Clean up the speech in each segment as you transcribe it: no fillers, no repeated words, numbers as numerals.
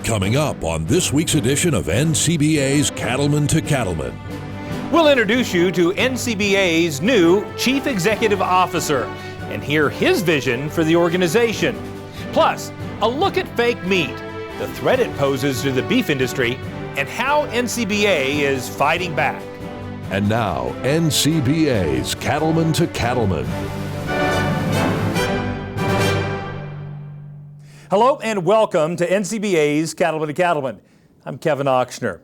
Coming up on this week's edition of NCBA's Cattlemen to Cattlemen. We'll introduce you to NCBA's new Chief Executive Officer and hear his vision for the organization. Plus, a look at fake meat, the threat it poses to the beef industry, and how NCBA is fighting back. And now, NCBA's Cattlemen to Cattlemen. Hello and welcome to NCBA's Cattlemen to Cattlemen. I'm Kevin Ochsner.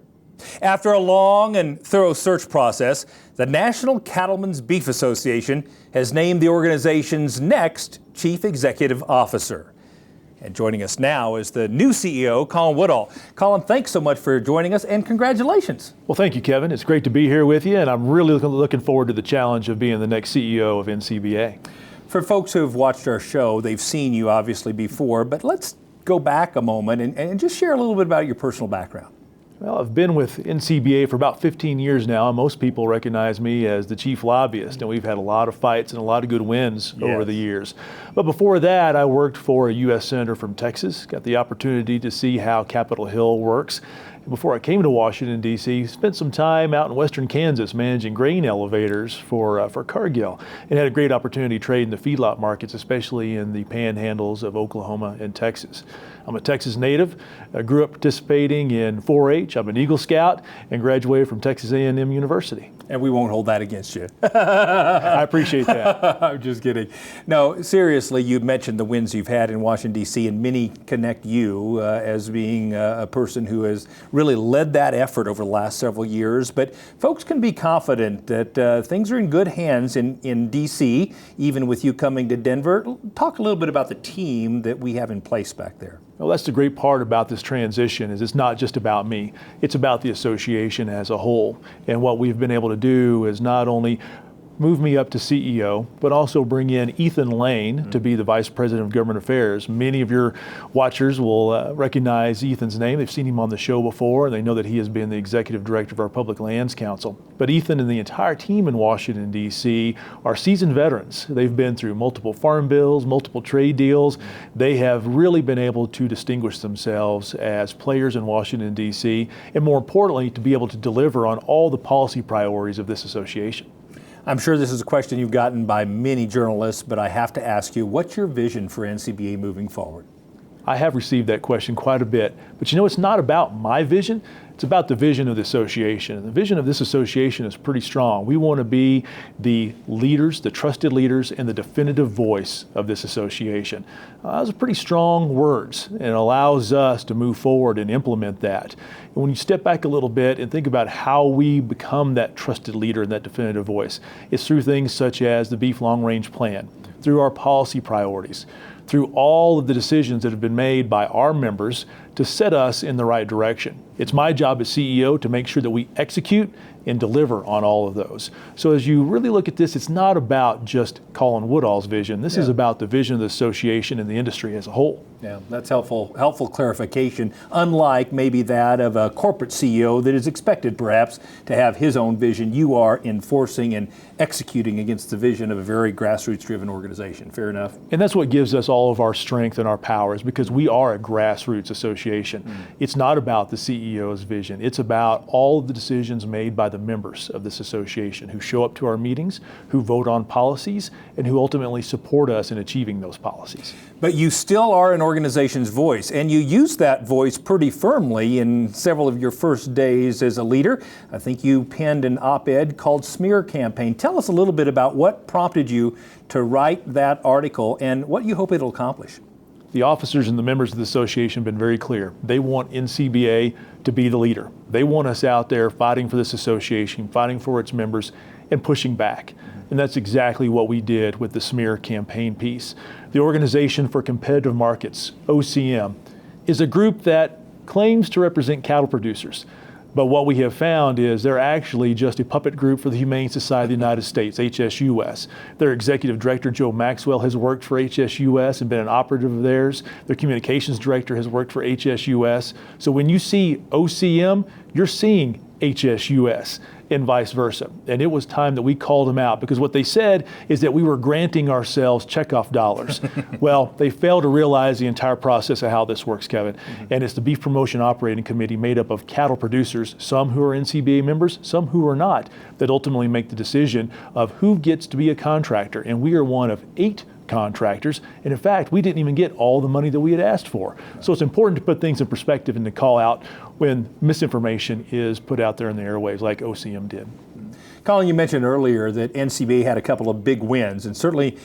After a long and thorough search process, the National Cattlemen's Beef Association has named the organization's next Chief Executive Officer. And joining us now is the new CEO, Colin Woodall. Colin, thanks so much for joining us and congratulations. Well, thank you, Kevin. It's great to be here with you, and I'm really looking forward to the challenge of being the next CEO of NCBA. For folks who have watched our show, they've seen you obviously before, but let's go back a moment and just share a little bit about your personal background. Well, I've been with NCBA for about 15 years now, and most people recognize me as the chief lobbyist, and we've had a lot of fights and a lot of good wins over the years. But before that, I worked for a U.S. Senator from Texas, got the opportunity to see how Capitol Hill works. Before I came to Washington, D.C., spent some time out in western Kansas managing grain elevators for Cargill, and had a great opportunity to trade in the feedlot markets, especially in the panhandles of Oklahoma and Texas. I'm a Texas native. I grew up participating in 4-H. I'm an Eagle Scout and graduated from Texas A&M University. And we won't hold that against you. I appreciate that. I'm just kidding. No, seriously, you mentioned the wins you've had in Washington, D.C., and many connect you as being a person who has really led that effort over the last several years. But folks can be confident that things are in good hands in D.C., even with you coming to Denver. Talk a little bit about the team that we have in place back there. Well, that's the great part about this transition is it's not just about me. It's about the association as a whole. And what we've been able to do is not only move me up to CEO, but also bring in Ethan Lane to be the Vice President of Government Affairs. Many of your watchers will recognize Ethan's name. They've seen him on the show before, and they know that he has been the Executive Director of our Public Lands Council. But Ethan and the entire team in Washington, D.C. are seasoned veterans. They've been through multiple farm bills, multiple trade deals. They have really been able to distinguish themselves as players in Washington, D.C., and more importantly, to be able to deliver on all the policy priorities of this association. I'm sure this is a question you've gotten by many journalists, but I have to ask you, what's your vision for NCBA moving forward? I have received that question quite a bit, but you know, it's not about my vision, it's about the vision of the association. And the vision of this association is pretty strong. We want to be the leaders, the trusted leaders, and the definitive voice of this association. Those are pretty strong words, and it allows us to move forward and implement that. And when you step back a little bit and think about how we become that trusted leader and that definitive voice, it's through things such as the Beef Long Range Plan, through our policy priorities, through all of the decisions that have been made by our members to set us in the right direction. It's my job as CEO to make sure that we execute and deliver on all of those. So as you really look at this, it's not about just Colin Woodall's vision. This is about the vision of the association and the industry as a whole. Yeah, that's helpful clarification, unlike maybe that of a corporate CEO that is expected perhaps to have his own vision. You are enforcing and executing against the vision of a very grassroots-driven organization. Fair enough? And that's what gives us all of our strength and our powers, because we are a grassroots association. It's not about the CEO's vision. It's about all of the decisions made by the members of this association who show up to our meetings, who vote on policies, and who ultimately support us in achieving those policies. But you still are an organization's voice, and you use that voice pretty firmly in several of your first days as a leader. I think you penned an op-ed called Smear Campaign. Tell us a little bit about what prompted you to write that article and what you hope it'll accomplish. The officers and the members of the association have been very clear. They want NCBA to be the leader. They want us out there fighting for this association, fighting for its members, and pushing back. And that's exactly what we did with the Smear Campaign piece. The Organization for Competitive Markets, OCM, is a group that claims to represent cattle producers. But what we have found is they're actually just a puppet group for the Humane Society of the United States, HSUS. Their executive director, Joe Maxwell, has worked for HSUS and been an operative of theirs. Their communications director has worked for HSUS. So when you see OCM, you're seeing HSUS and vice versa. And it was time that we called them out, because what they said is that we were granting ourselves checkoff dollars. Well, they failed to realize the entire process of how this works, Kevin. And it's the Beef Promotion Operating Committee made up of cattle producers, some who are NCBA members, some who are not, that ultimately make the decision of who gets to be a contractor. And we are one of 8 contractors, and in fact, we didn't even get all the money that we had asked for. So it's important to put things in perspective and to call out when misinformation is put out there in the airwaves like OCM did. Colin, you mentioned earlier that NCBA had a couple of big wins, and certainly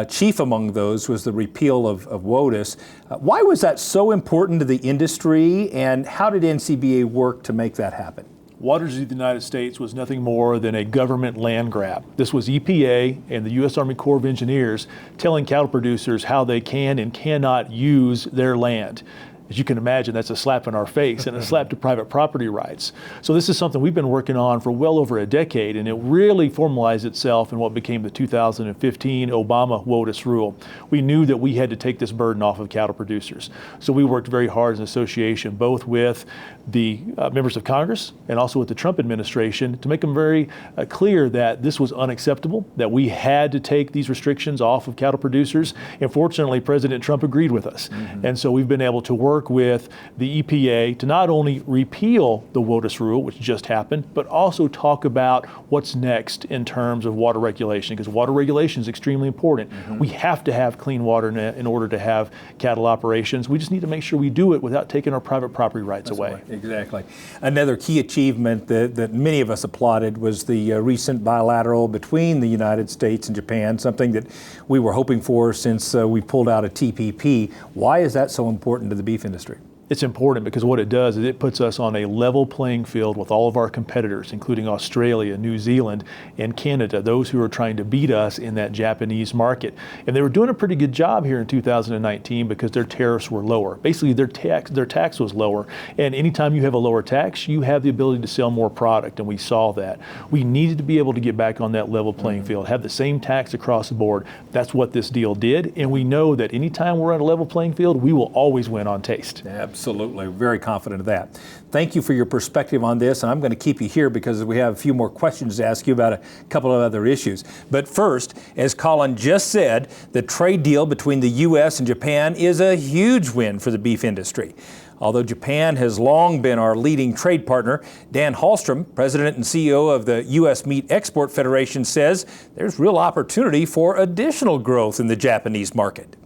chief among those was the repeal of WOTUS. Why was that so important to the industry, and how did NCBA work to make that happen? Waters of the United States was nothing more than a government land grab. This was EPA and the U.S. Army Corps of Engineers telling cattle producers how they can and cannot use their land. As you can imagine, that's a slap in our face and a slap to private property rights. So this is something we've been working on for well over a decade, and it really formalized itself in what became the 2015 Obama WOTUS rule. We knew that we had to take this burden off of cattle producers. So we worked very hard as an association, both with the members of Congress and also with the Trump administration, to make them very clear that this was unacceptable, that we had to take these restrictions off of cattle producers. And fortunately, President Trump agreed with us. And so we've been able to work with the EPA to not only repeal the WOTUS rule, which just happened, but also talk about what's next in terms of water regulation, because water regulation is extremely important. We have to have clean water in order to have cattle operations. We just need to make sure we do it without taking our private property rights away. Exactly. Another key achievement that many of us applauded was the recent bilateral between the United States and Japan, something that we were hoping for since we pulled out of TPP. Why is that so important to the beef industry? It's important because what it does is it puts us on a level playing field with all of our competitors, including Australia, New Zealand, and Canada, those who are trying to beat us in that Japanese market. And they were doing a pretty good job here in 2019 because their tariffs were lower. Basically, their tax was lower. And anytime you have a lower tax, you have the ability to sell more product, and we saw that. We needed to be able to get back on that level playing field, have the same tax across the board. That's what this deal did, and we know that anytime we're on a level playing field, we will always win on taste. Absolutely. Very confident of that. Thank you for your perspective on this, and I'm going to keep you here because we have a few more questions to ask you about a couple of other issues. But first, as Colin just said, the trade deal between the U.S. and Japan is a huge win for the beef industry. Although Japan has long been our leading trade partner, Dan Hallstrom, President and CEO of the U.S. Meat Export Federation, says there's real opportunity for additional growth in the Japanese market.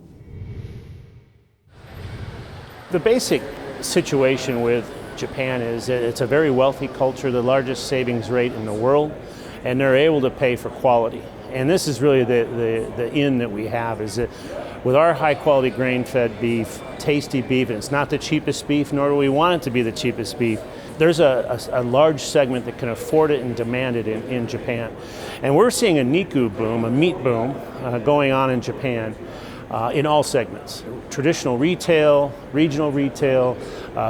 The basic situation with Japan is that it's a very wealthy culture, the largest savings rate in the world, and they're able to pay for quality. And this is really the in that we have, is that with our high quality grain-fed beef, tasty beef, and it's not the cheapest beef, nor do we want it to be the cheapest beef, there's a large segment that can afford it and demand it in Japan. And we're seeing a Niku boom, a meat boom, going on in Japan. In all segments, traditional retail, regional retail,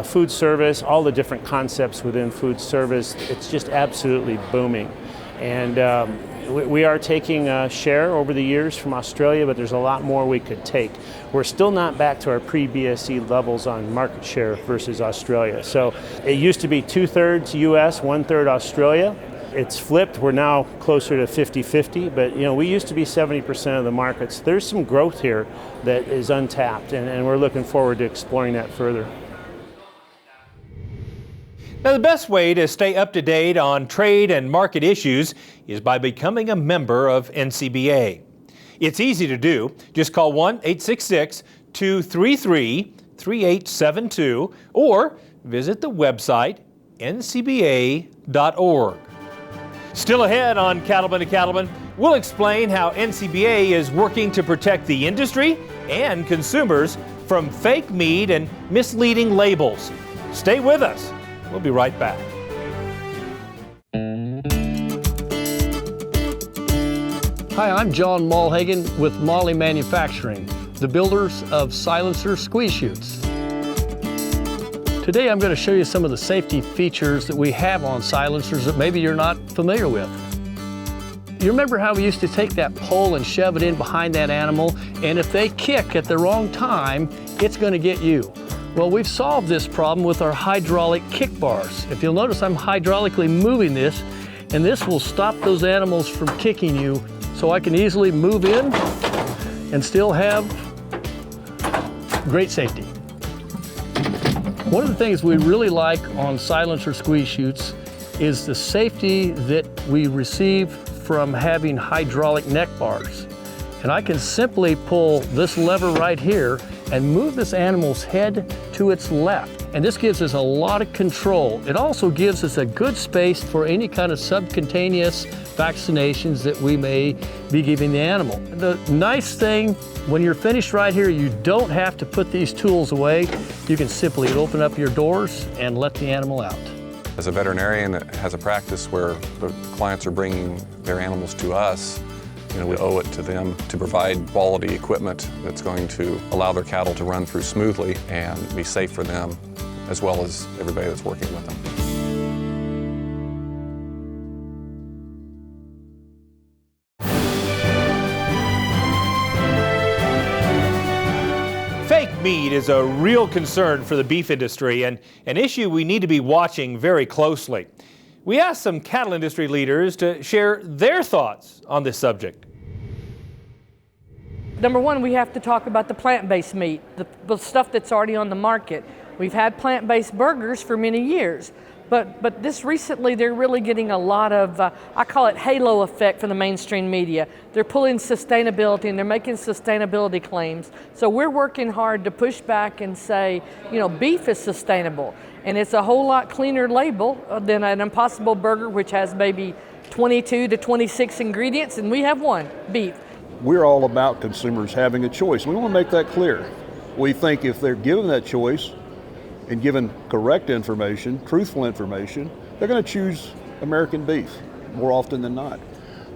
food service, all the different concepts within food service. It's just absolutely booming. And we are taking a share over the years from Australia, but there's a lot more we could take. We're still not back to our pre-BSE levels on market share versus Australia. So it used to be 2/3 US, 1/3 Australia. It's flipped. We're now closer to 50-50, but we used to be 70% of the markets. There's some growth here that is untapped, and we're looking forward to exploring that further. Now, the best way to stay up to date on trade and market issues is by becoming a member of NCBA. It's easy to do. Just call 1-866-233-3872 or visit the website ncba.org. Still ahead on Cattlemen to Cattlemen, we'll explain how NCBA is working to protect the industry and consumers from fake meat and misleading labels. Stay with us. We'll be right back. Hi, I'm John Mulhagen with Molly Manufacturing, the builders of silencer squeeze chutes. Today I'm going to show you some of the safety features that we have on silencers that maybe you're not familiar with. You remember how we used to take that pole and shove it in behind that animal, and if they kick at the wrong time, it's going to get you. Well, we've solved this problem with our hydraulic kick bars. If you'll notice, I'm hydraulically moving this, and this will stop those animals from kicking you, so I can easily move in and still have great safety. One of the things we really like on silencer squeeze chutes is the safety that we receive from having hydraulic neck bars. And I can simply pull this lever right here and move this animal's head to its left. And this gives us a lot of control. It also gives us a good space for any kind of subcutaneous vaccinations that we may be giving the animal. The nice thing, when you're finished right here, you don't have to put these tools away. You can simply open up your doors and let the animal out. As a veterinarian that has a practice where the clients are bringing their animals to us, we owe it to them to provide quality equipment that's going to allow their cattle to run through smoothly and be safe for them, as well as everybody that's working with them. Fake meat is a real concern for the beef industry and an issue we need to be watching very closely. We asked some cattle industry leaders to share their thoughts on this subject. Number one, we have to talk about the plant-based meat, the stuff that's already on the market. We've had plant-based burgers for many years, but this recently they're really getting a lot of, I call it halo effect from the mainstream media. They're pulling sustainability and they're making sustainability claims. So we're working hard to push back and say, beef is sustainable. And it's a whole lot cleaner label than an Impossible Burger, which has maybe 22 to 26 ingredients, and we have one, beef. We're all about consumers having a choice. We want to make that clear. We think if they're given that choice and given correct information, truthful information, they're going to choose American beef more often than not.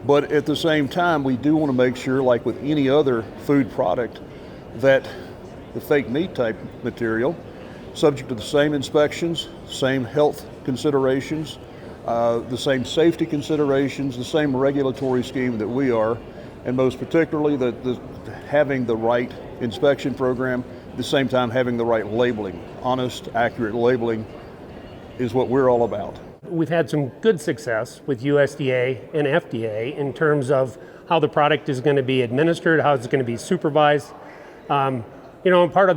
But at the same time, we do want to make sure, like with any other food product, that the fake meat type material, subject to the same inspections, same health considerations, the same safety considerations, the same regulatory scheme that we are, and most particularly having the right inspection program, at the same time having the right labeling. Honest, accurate labeling is what we're all about. We've had some good success with USDA and FDA in terms of how the product is going to be administered, how it's going to be supervised. And part of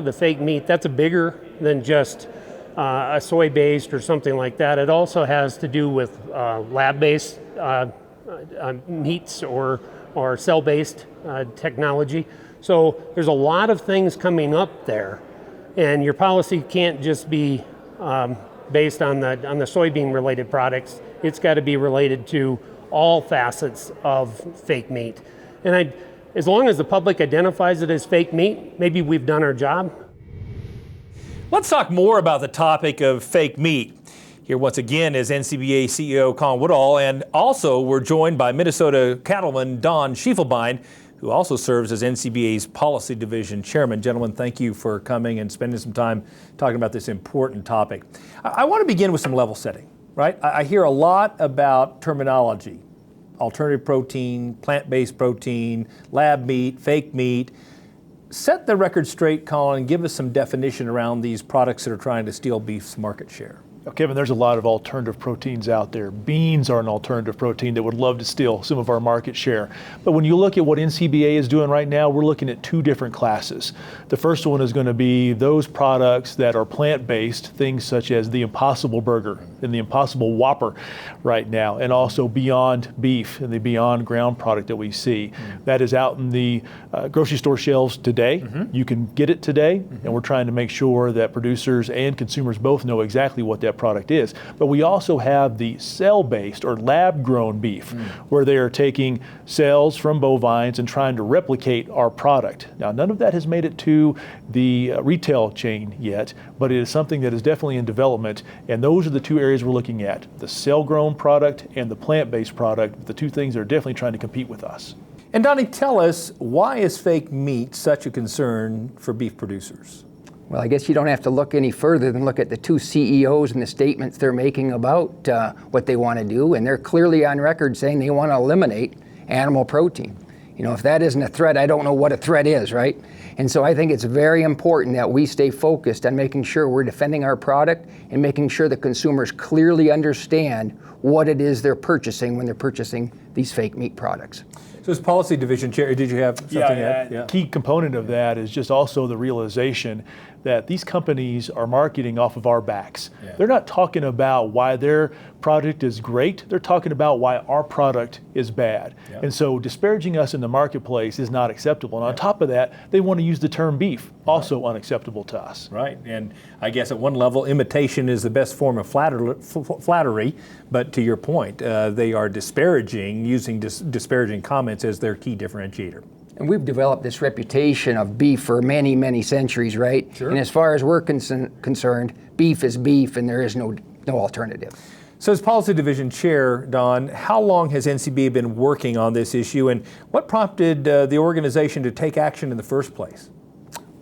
the fake meat, that's bigger than just a soy-based or something like that. It also has to do with lab-based meats or cell-based technology. So there's a lot of things coming up there, and your policy can't just be based on the soybean-related products. It's got to be related to all facets of fake meat. And as long as the public identifies it as fake meat, maybe we've done our job. Let's talk more about the topic of fake meat. Here once again is NCBA CEO Colin Woodall, and also we're joined by Minnesota Cattleman Don Schiefelbein, who also serves as NCBA's Policy Division Chairman. Gentlemen, thank you for coming and spending some time talking about this important topic. I want to begin with some level setting, right? I hear a lot about terminology, alternative protein, plant-based protein, lab meat, fake meat. Set the record straight, Colin, and give us some definition around these products that are trying to steal beef's market share. Kevin, there's a lot of alternative proteins out there. Beans are an alternative protein that would love to steal some of our market share. But when you look at what NCBA is doing right now, we're looking at two different classes. The first one is going to be those products that are plant-based, things such as the Impossible Burger and the Impossible Whopper right now, and also Beyond Beef and the Beyond Ground product that we see. That is out in the grocery store shelves today. You can get it today, and we're trying to make sure that producers and consumers both know exactly what that product is. But we also have the cell-based or lab-grown beef, where they are taking cells from bovines and trying to replicate our product. Now, none of that has made it to the retail chain yet, but it is something that is definitely in development, and those are the two areas we're looking at, the cell-grown product and the plant-based product, the two things that are definitely trying to compete with us. And Donnie, tell us, why is fake meat such a concern for beef producers? Well, I guess you don't have to look any further than look at the two CEOs and the statements they're making about what they want to do, and they're clearly on record saying they want to eliminate animal protein. You know, if that isn't a threat, I don't know what a threat is, right? And so I think it's very important that we stay focused on making sure we're defending our product and making sure the consumers clearly understand what it is they're purchasing when they're purchasing these fake meat products. So as Policy Division Chair, did you have something to add? Yeah, key component of that is just also the realization that these companies are marketing off of our backs. Yeah. They're not talking about why their product is great, they're talking about why our product is bad. Yeah. And so disparaging us in the marketplace is not acceptable. And on top of that, they want to use the term beef, also unacceptable to us. Right, and I guess at one level, imitation is the best form of flattery, but to your point, they are disparaging, using disparaging comments as their key differentiator. And we've developed this reputation of beef for many, many centuries, right? Sure. And as far as we're concerned, beef is beef and there is no alternative. So as Policy Division Chair, Don, how long has NCBA been working on this issue, and what prompted the organization to take action in the first place?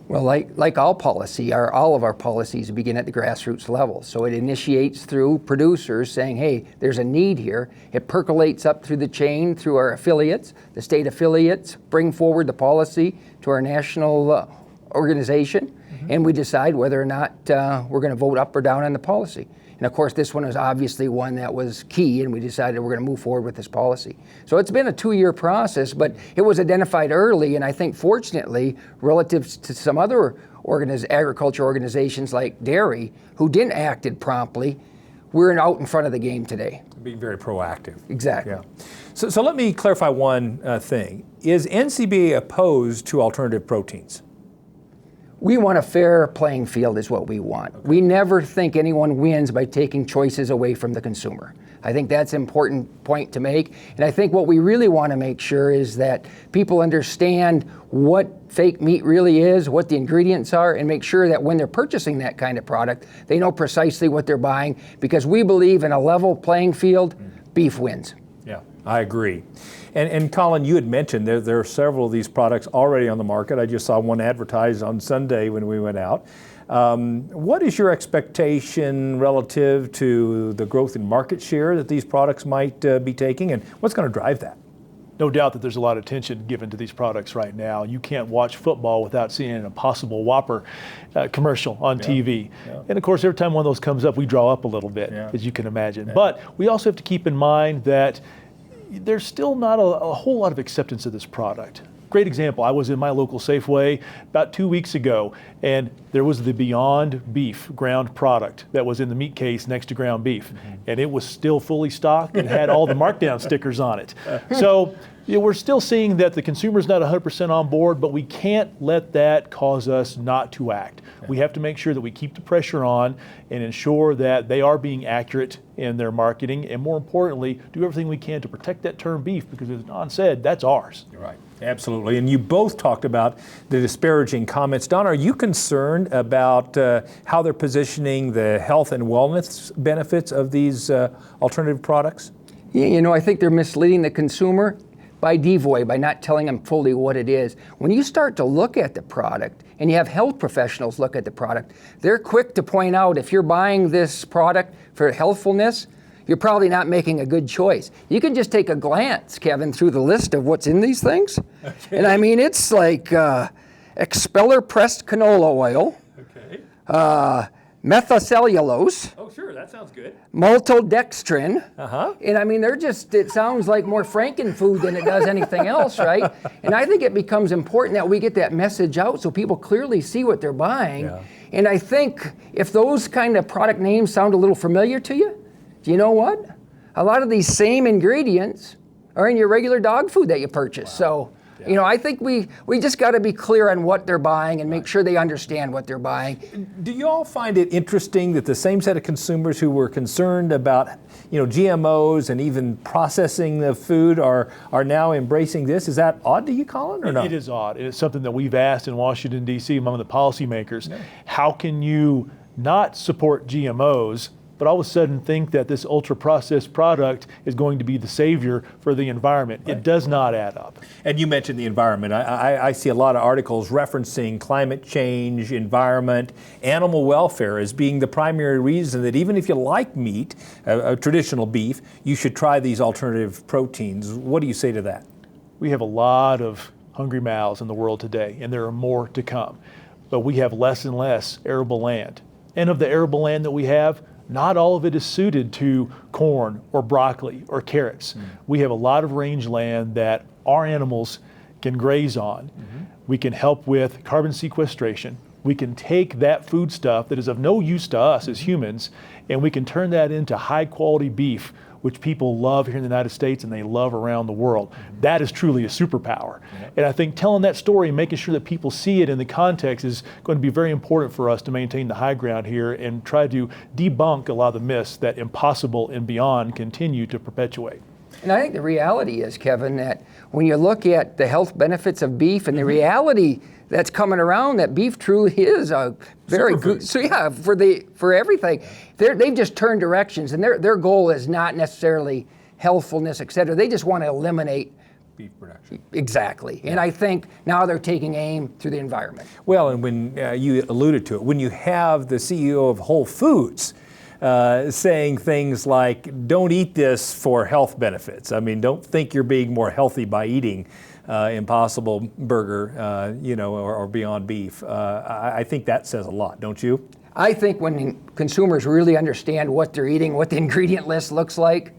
Well, like all policy, all of our policies begin at the grassroots level. So it initiates through producers saying, hey, there's a need here. It percolates up through the chain through our affiliates. The state affiliates bring forward the policy to our national organization, and we decide whether or not we're going to vote up or down on the policy. And of course, this one was obviously one that was key, and we decided we're going to move forward with this policy. So it's been a 2-year process, but it was identified early, and I think fortunately, relative to some other agriculture organizations like dairy, who didn't act promptly, we're out in front of the game today. Being very proactive. Exactly. Yeah. So let me clarify one thing. Is NCBA opposed to alternative proteins? We want a fair playing field is what we want. Okay. We never think anyone wins by taking choices away from the consumer. I think that's an important point to make. And I think what we really want to make sure is that people understand what fake meat really is, what the ingredients are, and make sure that when they're purchasing that kind of product, they know precisely what they're buying, because we believe in a level playing field, beef wins. Yeah, I agree. And Colin, you had mentioned there are several of these products already on the market. I just saw one advertised on Sunday when we went out. What is your expectation relative to the growth in market share that these products might be taking, and what's going to drive that? No doubt that there's a lot of attention given to these products right now. You can't watch football without seeing an Impossible Whopper commercial on TV. Yeah. And of course, every time one of those comes up, we draw up a little bit, as you can imagine. Yeah. But we also have to keep in mind that there's still not a whole lot of acceptance of this product. Great example, I was in my local Safeway about 2 weeks ago, and there was the Beyond Beef ground product that was in the meat case next to ground beef. And it was still fully stocked and had all the markdown stickers on it. So we're still seeing that the consumer's not 100% on board, but we can't let that cause us not to act. We have to make sure that we keep the pressure on and ensure that they are being accurate in their marketing, and more importantly, do everything we can to protect that term beef, because as Don said, that's ours. You're right. Absolutely. And you both talked about the disparaging comments. Don, are you concerned about how they're positioning the health and wellness benefits of these alternative products? Yeah, you know, I think they're misleading the consumer by devoid, by not telling them fully what it is. When you start to look at the product and you have health professionals look at the product, they're quick to point out if you're buying this product for healthfulness, you're probably not making a good choice. You can just take a glance, Kevin, through the list of what's in these things. Okay. And I mean, it's like expeller pressed canola oil, methacellulose. Oh, sure, that sounds good. Maltodextrin. And I mean, it sounds like more Frankenfood than it does anything else, right? And I think it becomes important that we get that message out so people clearly see what they're buying. Yeah. And I think if those kind of product names sound a little familiar to you, do you know what? A lot of these same ingredients are in your regular dog food that you purchase. Wow. So, you know, I think we just got to be clear on what they're buying and make sure they understand what they're buying. Do you all find it interesting that the same set of consumers who were concerned about, GMOs and even processing the food are now embracing this? Is that odd to you, Colin, or not? It is odd. It's something that we've asked in Washington, D.C. among the policymakers. Yeah. How can you not support GMOs, but all of a sudden think that this ultra-processed product is going to be the savior for the environment? Right. It does not add up. And you mentioned the environment. I see a lot of articles referencing climate change, environment, animal welfare as being the primary reason that even if you like meat, traditional beef, you should try these alternative proteins. What do you say to that? We have a lot of hungry mouths in the world today, and there are more to come. But we have less and less arable land. And of the arable land that we have, not all of it is suited to corn or broccoli or carrots. We have a lot of range land that our animals can graze on. We can help with carbon sequestration. We can take that food stuff that is of no use to us as humans, and we can turn that into high quality beef, which people love here in the United States and they love around the world. That is truly a superpower. And I think telling that story and making sure that people see it in the context is going to be very important for us to maintain the high ground here and try to debunk a lot of the myths that impossible and beyond continue to perpetuate. And I think the reality is, Kevin, that when you look at the health benefits of beef and the reality that's coming around, that beef truly is a very good. So yeah, for everything, they've just turned directions, and their goal is not necessarily healthfulness, et cetera. They just want to eliminate beef production. Exactly. And I think now they're taking aim through the environment. Well, and when you alluded to it, when you have the CEO of Whole Foods saying things like, don't eat this for health benefits. I mean, don't think you're being more healthy by eating Impossible Burger, or Beyond Beef. I think that says a lot, don't you? I think when consumers really understand what they're eating, what the ingredient list looks like,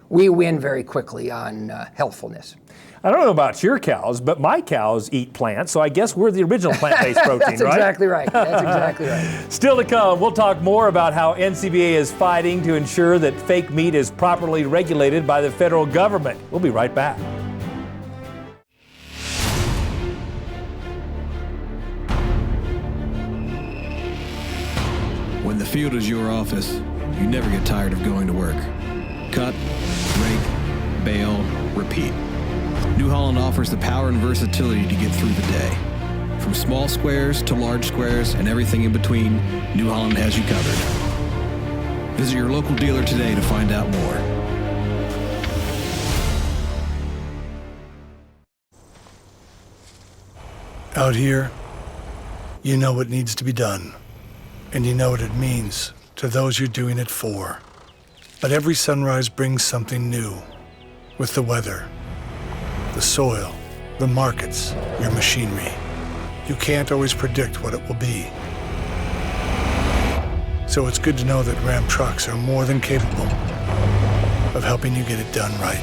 we win very quickly on healthfulness. I don't know about your cows, but my cows eat plants, so I guess we're the original plant-based protein, That's right? Exactly right. That's exactly right. Still to come, we'll talk more about how NCBA is fighting to ensure that fake meat is properly regulated by the federal government. We'll be right back. When the field is your office, you never get tired of going to work. Cut, rake, bale, repeat. New Holland offers the power and versatility to get through the day. From small squares to large squares and everything in between, New Holland has you covered. Visit your local dealer today to find out more. Out here, you know what needs to be done, and you know what it means to those you're doing it for. But every sunrise brings something new, with the weather, the soil, the markets, your machinery. You can't always predict what it will be. So it's good to know that Ram trucks are more than capable of helping you get it done right.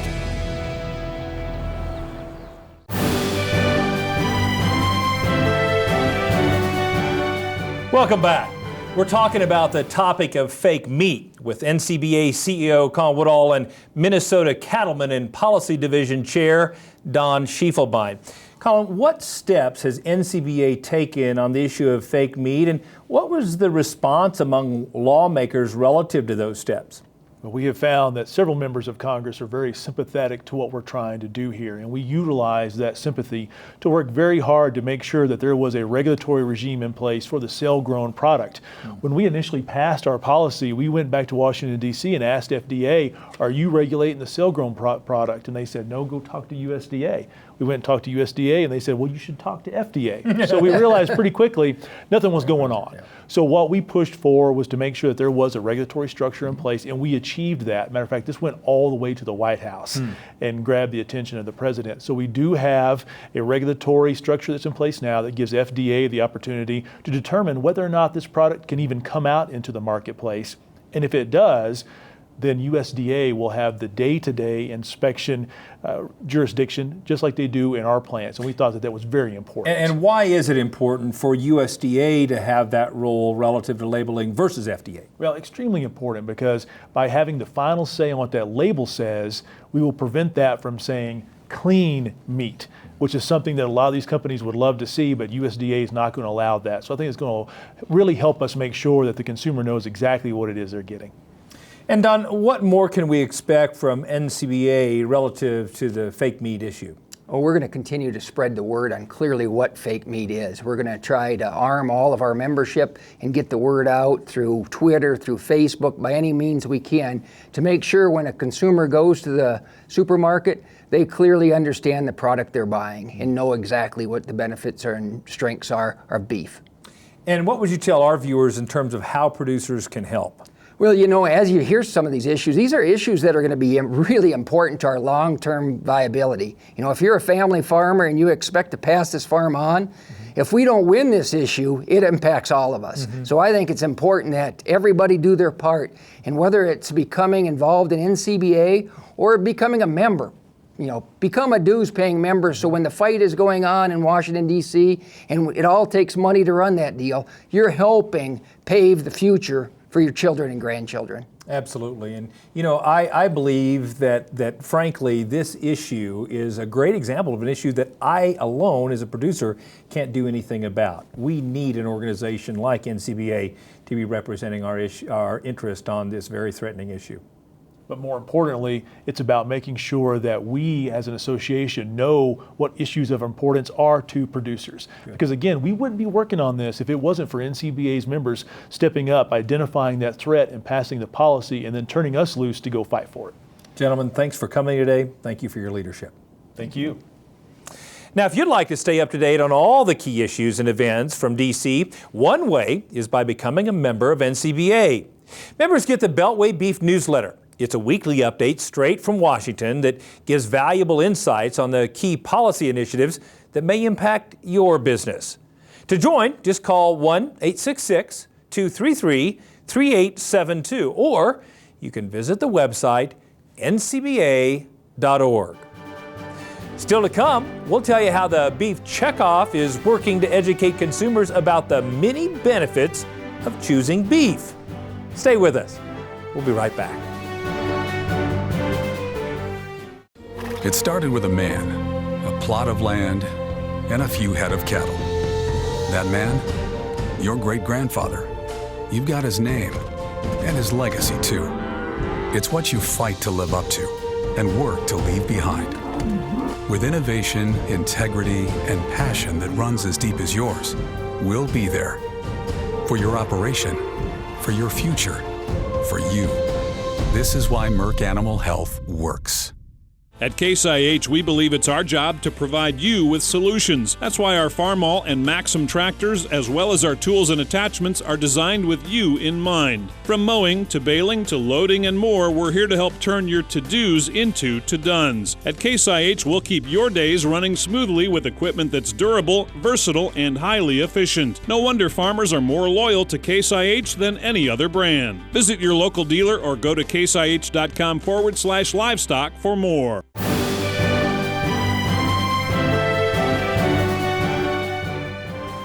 Welcome back. We're talking about the topic of fake meat with NCBA CEO Colin Woodall and Minnesota Cattlemen and Policy Division Chair Don Schiefelbein. Colin, what steps has NCBA taken on the issue of fake meat, and what was the response among lawmakers relative to those steps? Well, we have found that several members of Congress are very sympathetic to what we're trying to do here, and we utilize that sympathy to work very hard to make sure that there was a regulatory regime in place for the cell-grown product. When we initially passed our policy, we went back to Washington, D.C. and asked FDA, are you regulating the cell-grown product? And they said, no, go talk to USDA. We went and talked to USDA, and they said, well, you should talk to FDA. So we realized pretty quickly nothing was going on. So what we pushed for was to make sure that there was a regulatory structure in place, and we achieved that. Matter of fact, this went all the way to the White House and grabbed the attention of the president. So we do have a regulatory structure that's in place now that gives FDA the opportunity to determine whether or not this product can even come out into the marketplace. And if it does, then USDA will have the day-to-day inspection jurisdiction, just like they do in our plants. And we thought that that was very important. And why is it important for USDA to have that role relative to labeling versus FDA? Well, extremely important, because by having the final say on what that label says, we will prevent that from saying clean meat, which is something that a lot of these companies would love to see, but USDA is not going to allow that. So I think it's going to really help us make sure that the consumer knows exactly what it is they're getting. And Don, what more can we expect from NCBA relative to the fake meat issue? Well, we're going to continue to spread the word on clearly what fake meat is. We're going to try to arm all of our membership and get the word out through Twitter, through Facebook, by any means we can, to make sure when a consumer goes to the supermarket, they clearly understand the product they're buying and know exactly what the benefits and strengths are of beef. And what would you tell our viewers in terms of how producers can help? Well, as you hear some of these issues, these are issues that are going to be really important to our long-term viability. If you're a family farmer and you expect to pass this farm on, if we don't win this issue, it impacts all of us. So I think it's important that everybody do their part, and whether it's becoming involved in NCBA or becoming a member, become a dues-paying member, so when the fight is going on in Washington, D.C., and it all takes money to run that deal, you're helping pave the future for your children and grandchildren. Absolutely. And, I believe that frankly, this issue is a great example of an issue that I alone, as a producer, can't do anything about. We need an organization like NCBA to be representing our interest on this very threatening issue. But more importantly, it's about making sure that we as an association know what issues of importance are to producers. Good. Because again, we wouldn't be working on this if it wasn't for NCBA's members stepping up, identifying that threat and passing the policy, and then turning us loose to go fight for it. Gentlemen, thanks for coming today. Thank you for your leadership. Thank you. Now, if you'd like to stay up to date on all the key issues and events from DC, one way is by becoming a member of NCBA. Members get the Beltway Beef newsletter. It's a weekly update straight from Washington that gives valuable insights on the key policy initiatives that may impact your business. To join, just call 1-866-233-3872, or you can visit the website ncba.org. Still to come, we'll tell you how the beef checkoff is working to educate consumers about the many benefits of choosing beef. Stay with us. We'll be right back. It started with a man, a plot of land, and a few head of cattle. That man, your great-grandfather. You've got his name and his legacy, too. It's what you fight to live up to and work to leave behind. With innovation, integrity, and passion that runs as deep as yours, we'll be there. For your operation, for your future, for you. This is why Merck Animal Health works. At Case IH, we believe it's our job to provide you with solutions. That's why our Farmall and Maxim tractors, as well as our tools and attachments, are designed with you in mind. From mowing to baling to loading and more, we're here to help turn your to-dos into to-dones. At Case IH, we'll keep your days running smoothly with equipment that's durable, versatile, and highly efficient. No wonder farmers are more loyal to Case IH than any other brand. Visit your local dealer or go to caseih.com/livestock for more.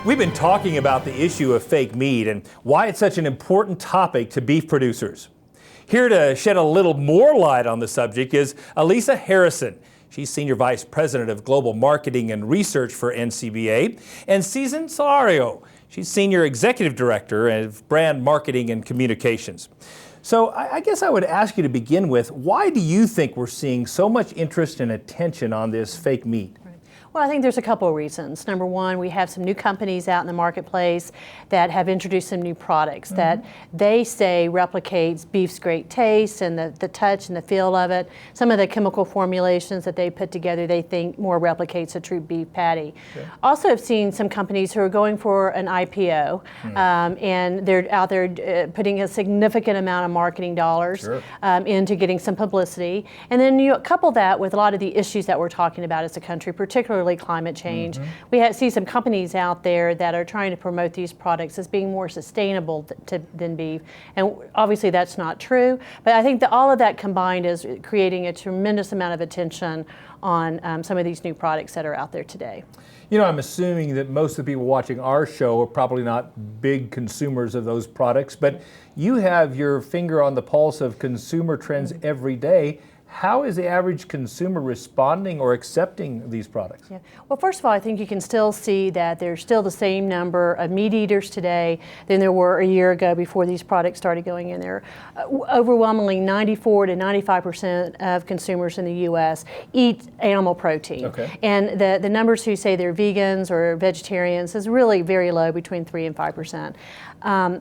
We've been talking about the issue of fake meat and why it's such an important topic to beef producers. Here to shed a little more light on the subject is Elisa Harrison. She's Senior Vice President of Global Marketing and Research for NCBA, and Susan Salario. She's Senior Executive Director of Brand Marketing and Communications. So I guess I would ask you to begin with, why do you think we're seeing so much interest and attention on this fake meat? Well, I think there's a couple of reasons. Number one, we have some new companies out in the marketplace that have introduced some new products that they say replicates beef's great taste and the touch and the feel of it. Some of the chemical formulations that they put together, they think more replicates a true beef patty. Okay. Also, I've seen some companies who are going for an IPO, and they're out there putting a significant amount of marketing dollars into getting some publicity. And then you couple that with a lot of the issues that we're talking about as a country, particularly climate change. We see some companies out there that are trying to promote these products as being more sustainable than beef, and obviously that's not true, but I think that all of that combined is creating a tremendous amount of attention on some of these new products that are out there today. You know, I'm assuming that most of the people watching our show are probably not big consumers of those products, but you have your finger on the pulse of consumer trends every day. How is the average consumer responding or accepting these products? Yeah. Well, first of all, I think you can still see that there's still the same number of meat eaters today than there were a year ago before these products started going in there. Overwhelmingly, 94 to 95% of consumers in the U.S. eat animal protein. Okay. And the numbers who say they're vegans or vegetarians is really very low, between 3 and 5%.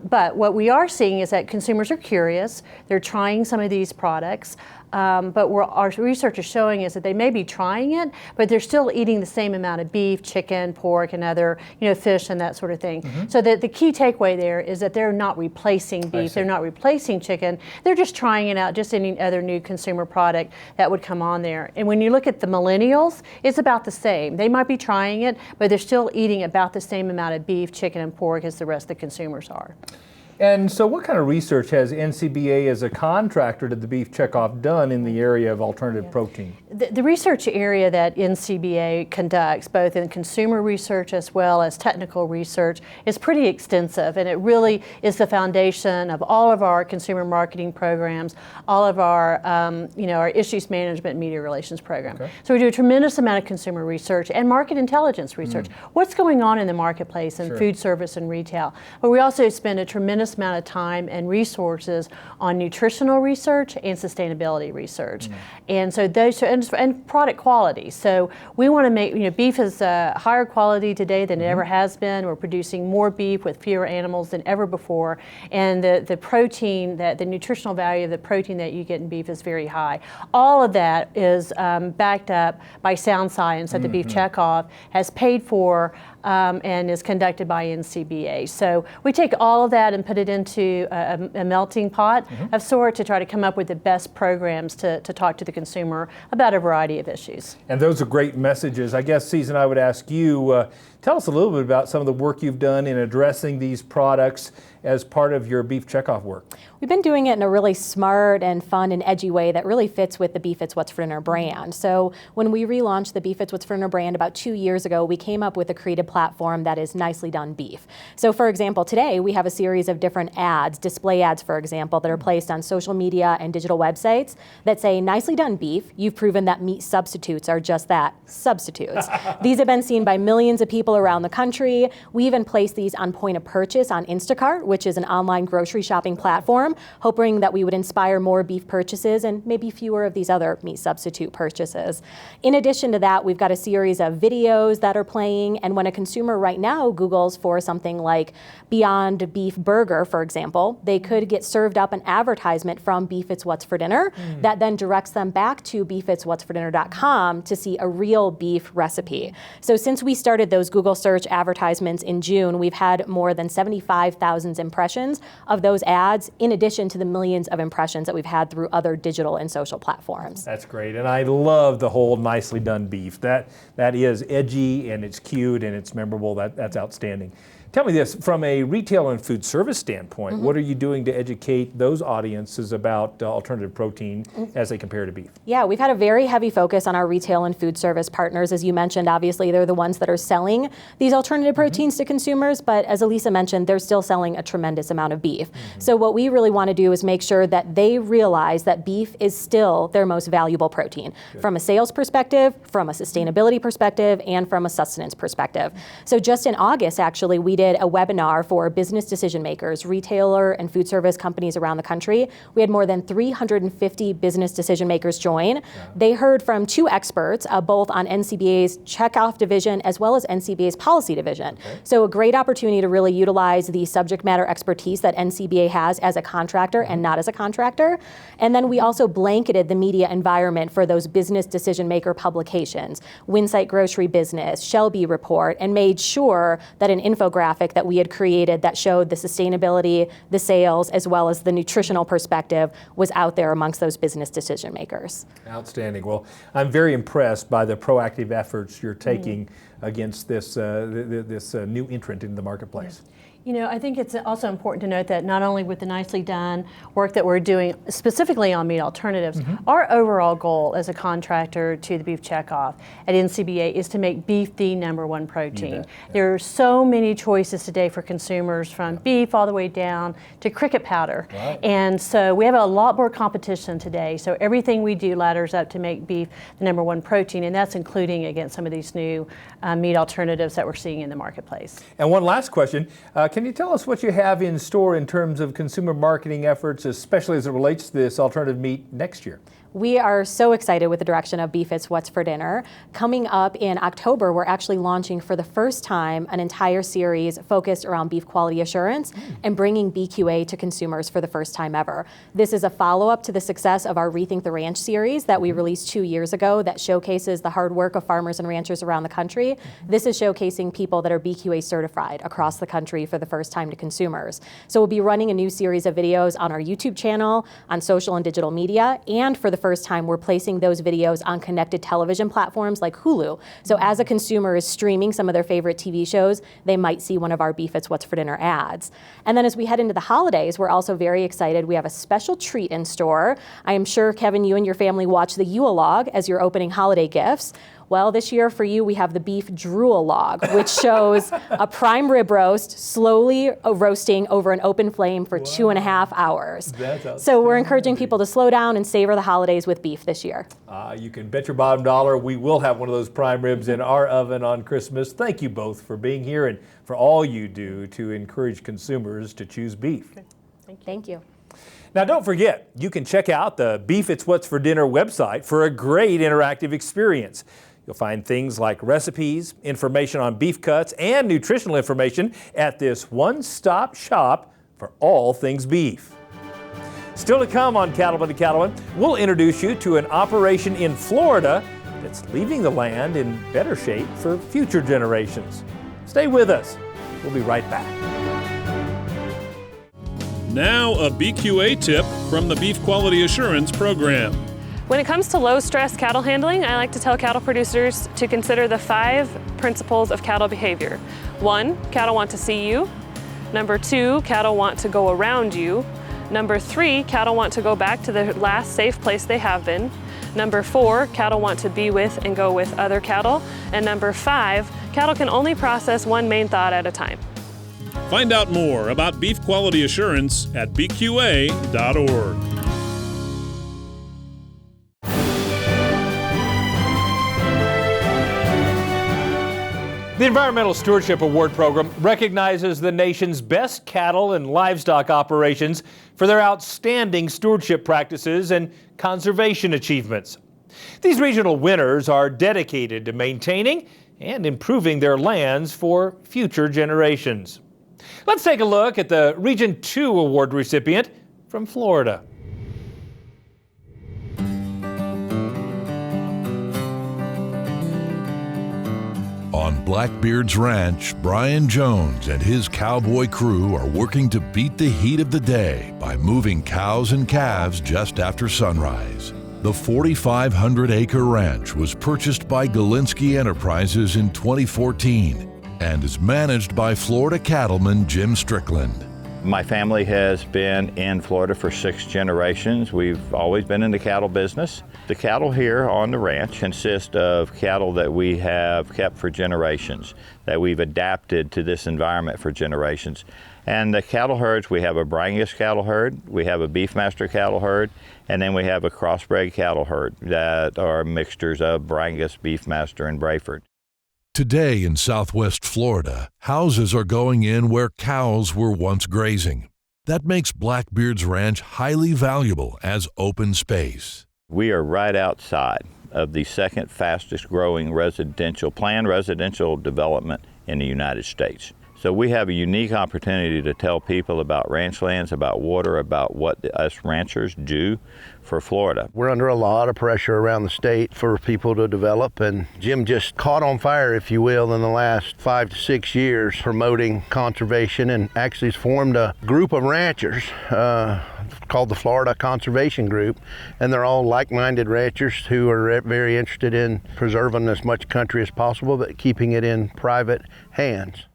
But what we are seeing is that consumers are curious. They're trying some of these products. but our research is showing is that they may be trying it, but they're still eating the same amount of beef, chicken, pork, and other, fish and that sort of thing. So the key takeaway there is that they're not replacing beef, they're not replacing chicken, they're just trying it out, just any other new consumer product that would come on there. And when you look at the millennials, it's about the same. They might be trying it, but they're still eating about the same amount of beef, chicken, and pork as the rest of the consumers are. And so what kind of research has NCBA as a contractor to the Beef Checkoff done in the area of alternative protein? The research area that NCBA conducts, both in consumer research as well as technical research, is pretty extensive, and it really is the foundation of all of our consumer marketing programs, all of our, our issues management and media relations program. So we do a tremendous amount of consumer research and market intelligence research. What's going on in the marketplace in food service and retail? But we also spend a tremendous amount of time and resources on nutritional research and sustainability research. And so those, and product quality. So we want to make, beef is higher quality today than it ever has been. We're producing more beef with fewer animals than ever before. And the protein, the nutritional value of the protein that you get in beef is very high. All of that is backed up by sound science that the Beef Checkoff has paid for and is conducted by NCBA. So we take all of that and put it into a melting pot of sort to try to come up with the best programs to talk to the consumer about a variety of issues. And those are great messages. I guess, Susan, I would ask you, tell us a little bit about some of the work you've done in addressing these products as part of your Beef Checkoff work. We've been doing it in a really smart and fun and edgy way that really fits with the Beef It's What's for Dinner brand. So when we relaunched the Beef It's What's for Dinner brand about 2 years ago, we came up with a creative platform that is nicely done beef. So for example, today we have a series of different ads, display ads for example, that are placed on social media and digital websites that say, nicely done beef, you've proven that meat substitutes are just that, substitutes. These have been seen by millions of people around the country. We even placed these on point of purchase on Instacart, which is an online grocery shopping platform, hoping that we would inspire more beef purchases and maybe fewer of these other meat substitute purchases. In addition to that, we've got a series of videos that are playing, and when a consumer right now Googles for something like Beyond Beef Burger, for example, they could get served up an advertisement from Beef It's What's for Dinner that then directs them back to beefitswhatsfordinner.com to see a real beef recipe. So since we started those Google search advertisements in June, we've had more than 75,000 impressions of those ads, in addition to the millions of impressions that we've had through other digital and social platforms. That's great, and I love the whole nicely done beef. That is edgy and it's cute and it's memorable. That's outstanding. Tell me this, from a retail and food service standpoint, what are you doing to educate those audiences about alternative protein as they compare to beef? Yeah, we've had a very heavy focus on our retail and food service partners. As you mentioned, obviously they're the ones that are selling these alternative proteins to consumers, but as Elisa mentioned, they're still selling a tremendous amount of beef. So what we really want to do is make sure that they realize that beef is still their most valuable protein from a sales perspective, from a sustainability perspective, and from a sustenance perspective. So just in August, actually, we did a webinar for business decision makers, retailer and food service companies around the country. We had more than 350 business decision makers join. They heard from two experts, both on NCBA's checkoff division as well as NCBA's policy division. So a great opportunity to really utilize the subject matter expertise that NCBA has as a contractor and not as a contractor. And then we also blanketed the media environment for those business decision maker publications, Winsight Grocery Business, Shelby Report, and made sure that an infographic that we had created that showed the sustainability, the sales, as well as the nutritional perspective was out there amongst those business decision makers. Outstanding. Well, I'm very impressed by the proactive efforts you're taking against this new entrant in the marketplace. You know, I think it's also important to note that not only with the nicely done work that we're doing specifically on meat alternatives, our overall goal as a contractor to the Beef Checkoff at NCBA is to make beef the #1 protein. There are so many choices today for consumers, from beef all the way down to cricket powder. And so we have a lot more competition today. So everything we do ladders up to make beef the #1 protein, and that's including against some of these new meat alternatives that we're seeing in the marketplace. And one last question. Can you tell us what you have in store in terms of consumer marketing efforts, especially as it relates to this alternative meat next year? We are so excited with the direction of Beef It's What's for Dinner. Coming up in October, we're actually launching for the first time an entire series focused around beef quality assurance and bringing BQA to consumers for the first time ever. This is a follow-up to the success of our Rethink the Ranch series that we released 2 years ago that showcases the hard work of farmers and ranchers around the country. This is showcasing people that are BQA certified across the country for the first time to consumers. So we'll be running a new series of videos on our YouTube channel, on social and digital media, and for the first time, we're placing those videos on connected television platforms like Hulu. So as a consumer is streaming some of their favorite TV shows, they might see one of our Beef It's What's for Dinner ads. And then as we head into the holidays, we're also very excited. We have a special treat in store. I am sure, Kevin, you and your family watch the Yule-log as you're opening holiday gifts. Well, this year for you, we have the beef drool log, which shows a prime rib roast slowly roasting over an open flame for 2.5 hours. So we're encouraging people to slow down and savor the holidays with beef this year. You can bet your bottom dollar we will have one of those prime ribs in our oven on Christmas. Thank you both for being here and for all you do to encourage consumers to choose beef. Thank you. Now, don't forget, you can check out the Beef It's What's for Dinner website for a great interactive experience. You'll find things like recipes, information on beef cuts, and nutritional information at this one-stop shop for all things beef. Still to come on Cattlemen to Cattlemen, we'll introduce you to an operation in Florida that's leaving the land in better shape for future generations. Stay with us. We'll be right back. Now a BQA tip from the Beef Quality Assurance Program. When it comes to low-stress cattle handling, I like to tell cattle producers to consider the 5 principles of cattle behavior. 1, cattle want to see you. Number 2, cattle want to go around you. Number 3, cattle want to go back to the last safe place they have been. Number 4, cattle want to be with and go with other cattle. And number 5, cattle can only process one main thought at a time. Find out more about beef quality assurance at bqa.org. The Environmental Stewardship Award Program recognizes the nation's best cattle and livestock operations for their outstanding stewardship practices and conservation achievements. These regional winners are dedicated to maintaining and improving their lands for future generations. Let's take a look at the Region 2 award recipient from Florida. On Blackbeard's Ranch, Brian Jones and his cowboy crew are working to beat the heat of the day by moving cows and calves just after sunrise. The 4,500-acre ranch was purchased by Galinsky Enterprises in 2014 and is managed by Florida cattleman Jim Strickland. My family has been in Florida for 6 generations. We've always been in the cattle business. The cattle here on the ranch consist of cattle that we have kept for generations, that we've adapted to this environment for generations. And the cattle herds, we have a Brangus cattle herd, we have a Beefmaster cattle herd, and then we have a crossbred cattle herd that are mixtures of Brangus, Beefmaster, and Brayford. Today in southwest Florida, houses are going in where cows were once grazing. That makes Blackbeard's Ranch highly valuable as open space. We are right outside of the second fastest growing planned residential development in the United States. So we have a unique opportunity to tell people about ranch lands, about water, about what us ranchers do for Florida. We're under a lot of pressure around the state for people to develop, and Jim just caught on fire, if you will, in the last 5 to 6 years promoting conservation, and actually has formed a group of ranchers called the Florida Conservation Group, and they're all like-minded ranchers who are very interested in preserving as much country as possible, but keeping it in private hands.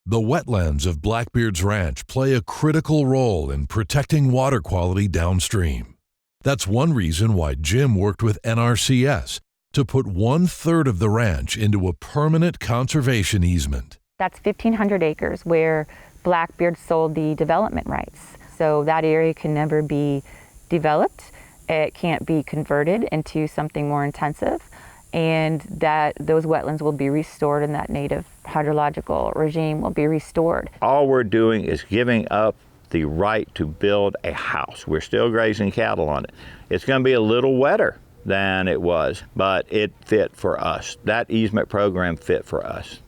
The wetlands of Blackbeard's Ranch play a critical role in protecting water quality downstream. That's one reason why Jim worked with NRCS to put 1/3 of the ranch into a permanent conservation easement. That's 1,500 acres where Blackbeard sold the development rights. So that area can never be developed. It can't be converted into something more intensive, and that those wetlands will be restored and that native hydrological regime will be restored. All we're doing is giving up the right to build a house. We're still grazing cattle on it. It's going to be a little wetter than it was, but it fit for us. That easement program fit for us.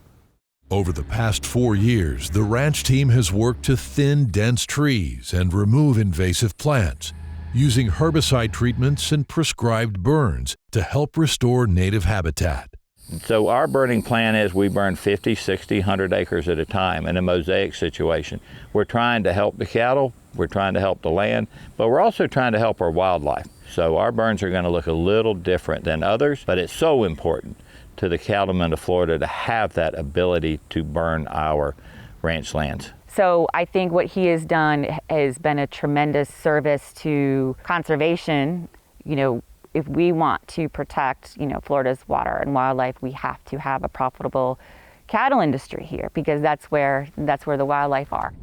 Over the past 4 years, the ranch team has worked to thin dense trees and remove invasive plants, using herbicide treatments and prescribed burns to help restore native habitat. So our burning plan is we burn 50, 60, 100 acres at a time in a mosaic situation. We're trying to help the cattle, we're trying to help the land, but we're also trying to help our wildlife. So our burns are going to look a little different than others, but it's so important to the cattlemen of Florida to have that ability to burn our ranch lands. So I think what he has done has been a tremendous service to conservation. You know, if we want to protect, Florida's water and wildlife, we have to have a profitable cattle industry here, because that's where the wildlife are.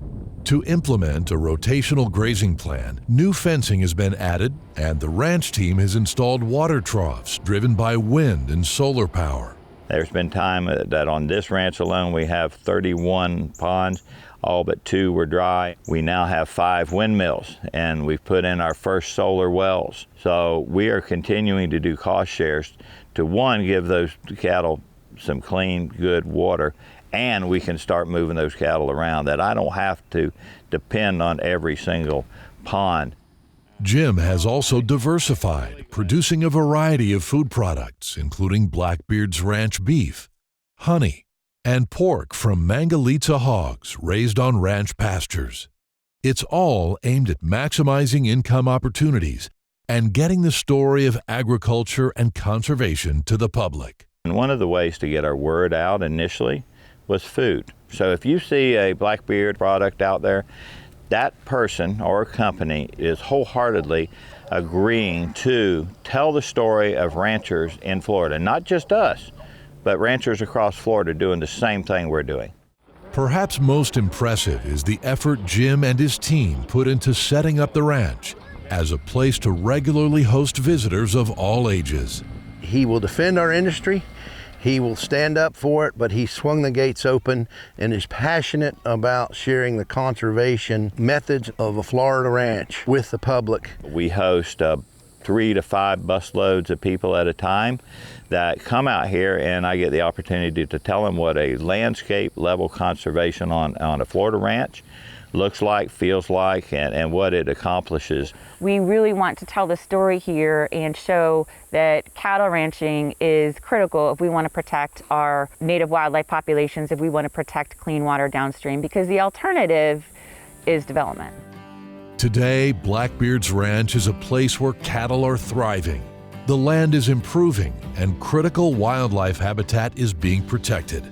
To implement a rotational grazing plan, new fencing has been added, and the ranch team has installed water troughs driven by wind and solar power. There's been time that on this ranch alone we have 31 ponds, all but 2 were dry. We now have 5 windmills, and we've put in our first solar wells. So we are continuing to do cost shares to, one, give those cattle some clean, good water, and we can start moving those cattle around, that I don't have to depend on every single pond. Jim has also diversified, producing a variety of food products, including Blackbeard's ranch beef, honey, and pork from Mangalitsa hogs raised on ranch pastures. It's all aimed at maximizing income opportunities and getting the story of agriculture and conservation to the public. And one of the ways to get our word out initially was food. So if you see a Blackbeard product out there, that person or company is wholeheartedly agreeing to tell the story of ranchers in Florida, not just us, but ranchers across Florida doing the same thing we're doing. Perhaps most impressive is the effort Jim and his team put into setting up the ranch as a place to regularly host visitors of all ages. He will defend our industry. He will stand up for it, but he swung the gates open and is passionate about sharing the conservation methods of a Florida ranch with the public. We host 3 to 5 busloads of people at a time that come out here, and I get the opportunity to tell them what a landscape level conservation on a Florida ranch looks like, feels like, and what it accomplishes. We really want to tell the story here and show that cattle ranching is critical if we want to protect our native wildlife populations, if we want to protect clean water downstream, because the alternative is development. Today, Blackbeard's Ranch is a place where cattle are thriving, the land is improving, and critical wildlife habitat is being protected.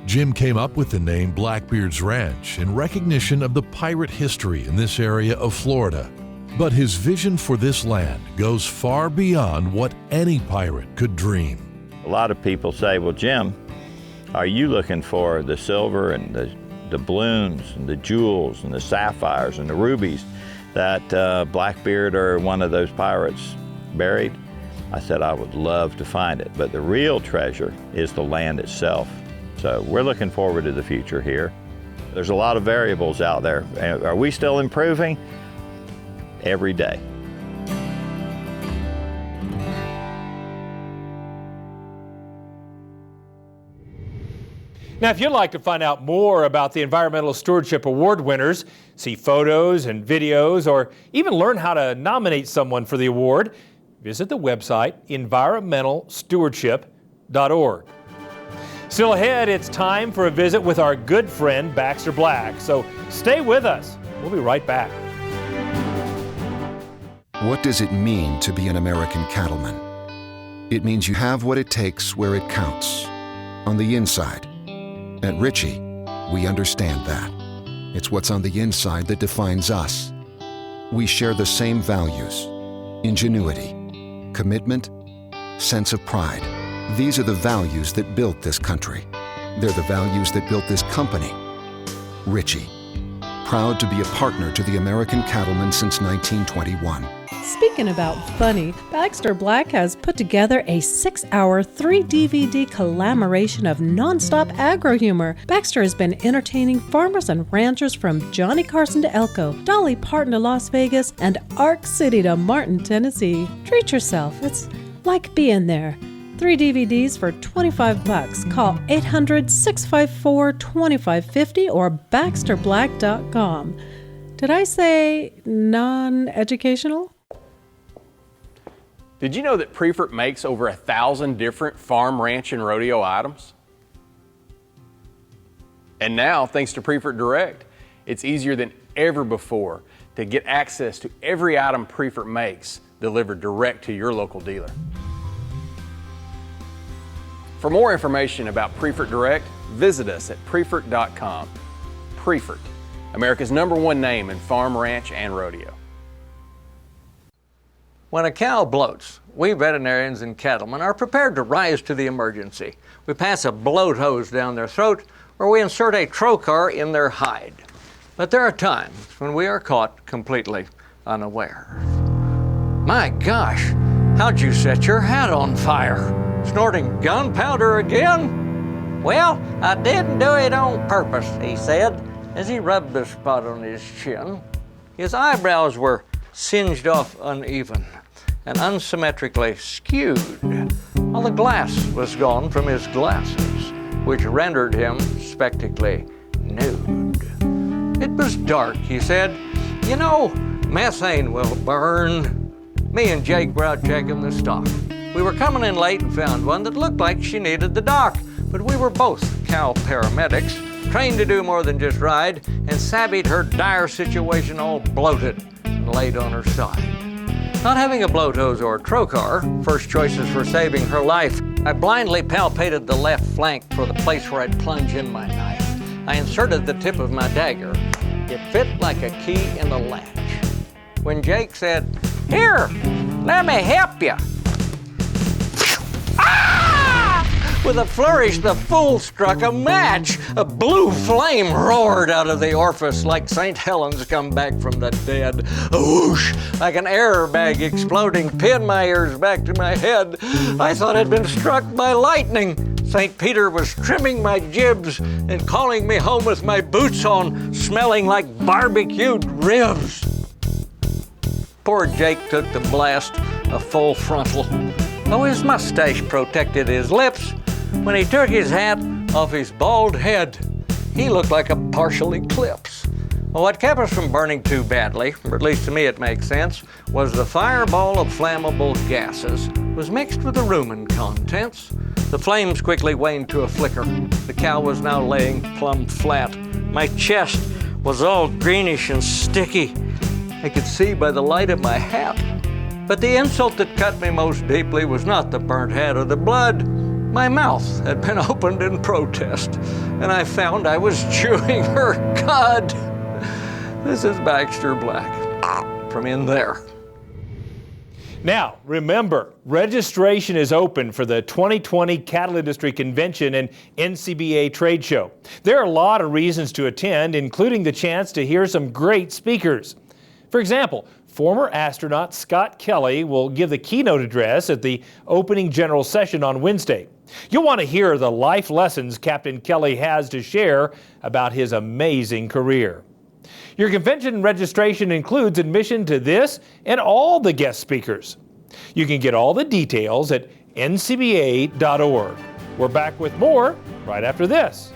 Jim came up with the name Blackbeard's Ranch in recognition of the pirate history in this area of Florida. But his vision for this land goes far beyond what any pirate could dream. A lot of people say, well, Jim, are you looking for the silver and the doubloons and the jewels and the sapphires and the rubies that Blackbeard or one of those pirates buried? I said I would love to find it, but the real treasure is the land itself. So we're looking forward to the future here. There's a lot of variables out there. Are we still improving? Every day. Now, if you'd like to find out more about the Environmental Stewardship Award winners, see photos and videos, or even learn how to nominate someone for the award, visit the website environmentalstewardship.org. Still ahead, it's time for a visit with our good friend Baxter Black. So stay with us. We'll be right back. What does it mean to be an American cattleman? It means you have what it takes where it counts, on the inside. At Ritchie, we understand that. It's what's on the inside that defines us. We share the same values: ingenuity, commitment, sense of pride. These are the values that built this country. They're the values that built this company. Ritchie, proud to be a partner to the American cattlemen since 1921. Speaking about funny, Baxter Black has put together a 6-hour, 3-DVD collaboration of nonstop agro humor. Baxter has been entertaining farmers and ranchers from Johnny Carson to Elko, Dolly Parton to Las Vegas, and Ark City to Martin, Tennessee. Treat yourself. It's like being there. 3 DVDs for $25. Call 800-654-2550 or BaxterBlack.com. Did I say non-educational? Did you know that Prefert makes over 1,000 different farm, ranch, and rodeo items? And now, thanks to Prefert Direct, it's easier than ever before to get access to every item Prefert makes delivered direct to your local dealer. For more information about Prefert Direct, visit us at Prefert.com. Prefert, America's #1 name in farm, ranch, and rodeo. When a cow bloats, we veterinarians and cattlemen are prepared to rise to the emergency. We pass a bloat hose down their throat, or we insert a trocar in their hide. But there are times when we are caught completely unaware. My gosh, how'd you set your hat on fire? Snorting gunpowder again? Well, I didn't do it on purpose, he said, as he rubbed the spot on his chin. His eyebrows were singed off uneven and unsymmetrically skewed, while the glass was gone from his glasses, which rendered him spectacally nude. It was dark, he said. You know, methane will burn. Me and Jake were out checking the stock. We were coming in late and found one that looked like she needed the dock, but we were both cow paramedics, trained to do more than just ride, and savvied her dire situation all bloated and laid on her side. Not having a bloat hose or a trocar, first choices for saving her life, I blindly palpated the left flank for the place where I'd plunge in my knife. I inserted the tip of my dagger. It fit like a key in a latch. When Jake said, "Here, let me help you." With a flourish, the fool struck a match. A blue flame roared out of the orifice like St. Helens come back from the dead. A whoosh, like an airbag exploding, pinned my ears back to my head. I thought I'd been struck by lightning. St. Peter was trimming my jibs and calling me home with my boots on, smelling like barbecued ribs. Poor Jake took the blast, a full frontal, though his mustache protected his lips. When he took his hat off his bald head, he looked like a partial eclipse. Well, what kept us from burning too badly, or at least to me it makes sense, was the fireball of flammable gases was mixed with the rumen contents. The flames quickly waned to a flicker. The cow was now laying plumb flat. My chest was all greenish and sticky. I could see by the light of my hat. But the insult that cut me most deeply was not the burnt hat or the blood. My mouth had been opened in protest, and I found I was chewing her cud. This is Baxter Black from in there. Now, remember, registration is open for the 2020 Cattle Industry Convention and NCBA Trade Show. There are a lot of reasons to attend, including the chance to hear some great speakers. For example, former astronaut Scott Kelly will give the keynote address at the opening general session on Wednesday. You'll want to hear the life lessons Captain Kelly has to share about his amazing career. Your convention registration includes admission to this and all the guest speakers. You can get all the details at ncba.org. We're back with more right after this.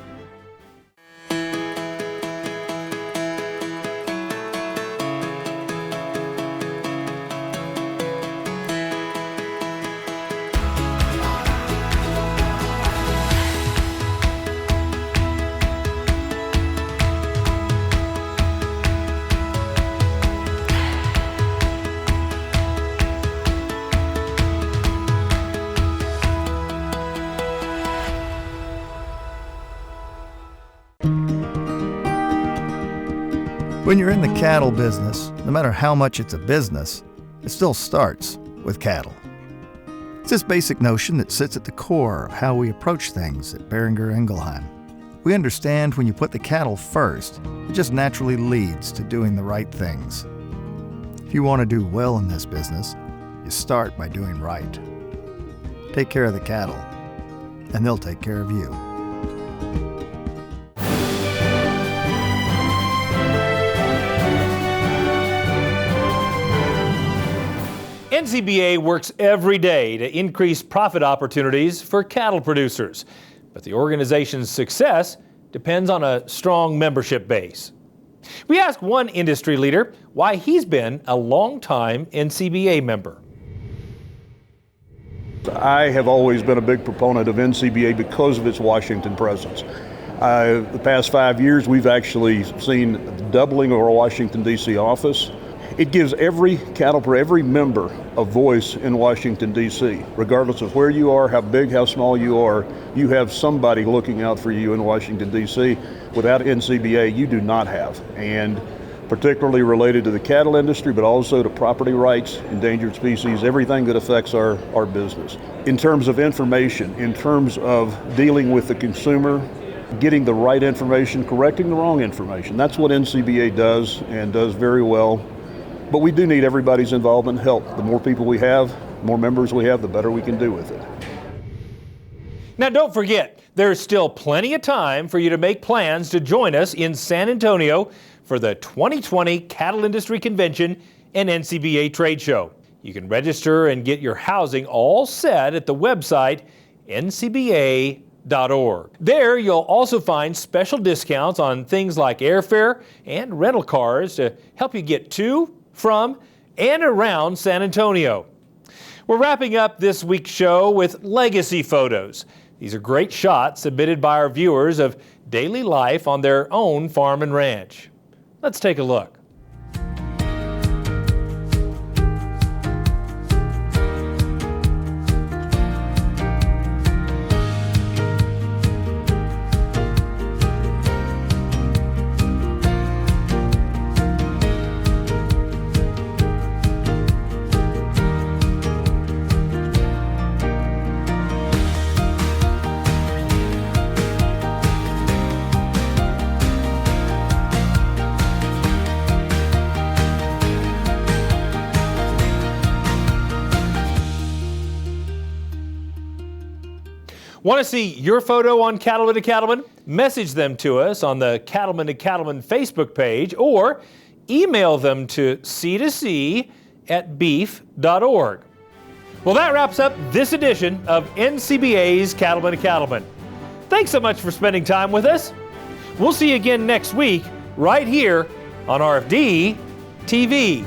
When you're in the cattle business, no matter how much it's a business, it still starts with cattle. It's this basic notion that sits at the core of how we approach things at Boehringer Ingelheim. We understand when you put the cattle first, it just naturally leads to doing the right things. If you want to do well in this business, you start by doing right. Take care of the cattle, and they'll take care of you. NCBA works every day to increase profit opportunities for cattle producers, but the organization's success depends on a strong membership base. We asked one industry leader why he's been a long-time NCBA member. I have always been a big proponent of NCBA because of its Washington presence. The past 5 years, we've actually seen doubling of our Washington, D.C. office. It gives every every member a voice in Washington, D.C. Regardless of where you are, how big, how small you are, you have somebody looking out for you in Washington, D.C. Without NCBA, you do not have. And particularly related to the cattle industry, but also to property rights, endangered species, everything that affects our business. In terms of information, in terms of dealing with the consumer, getting the right information, correcting the wrong information. That's what NCBA does and does very well. But we do need everybody's involvement and help. The more people we have, the more members we have, the better we can do with it. Now don't forget, there's still plenty of time for you to make plans to join us in San Antonio for the 2020 Cattle Industry Convention and NCBA Trade Show. You can register and get your housing all set at the website ncba.org. There you'll also find special discounts on things like airfare and rental cars to help you get to, from, and around San Antonio. We're wrapping up this week's show with legacy photos. These are great shots submitted by our viewers of daily life on their own farm and ranch. Let's take a look. Want to see your photo on Cattlemen to Cattlemen? Message them to us on the Cattlemen to Cattlemen Facebook page or email them to c2c@beef.org. Well, that wraps up this edition of NCBA's Cattlemen to Cattlemen. Thanks so much for spending time with us. We'll see you again next week right here on RFD TV.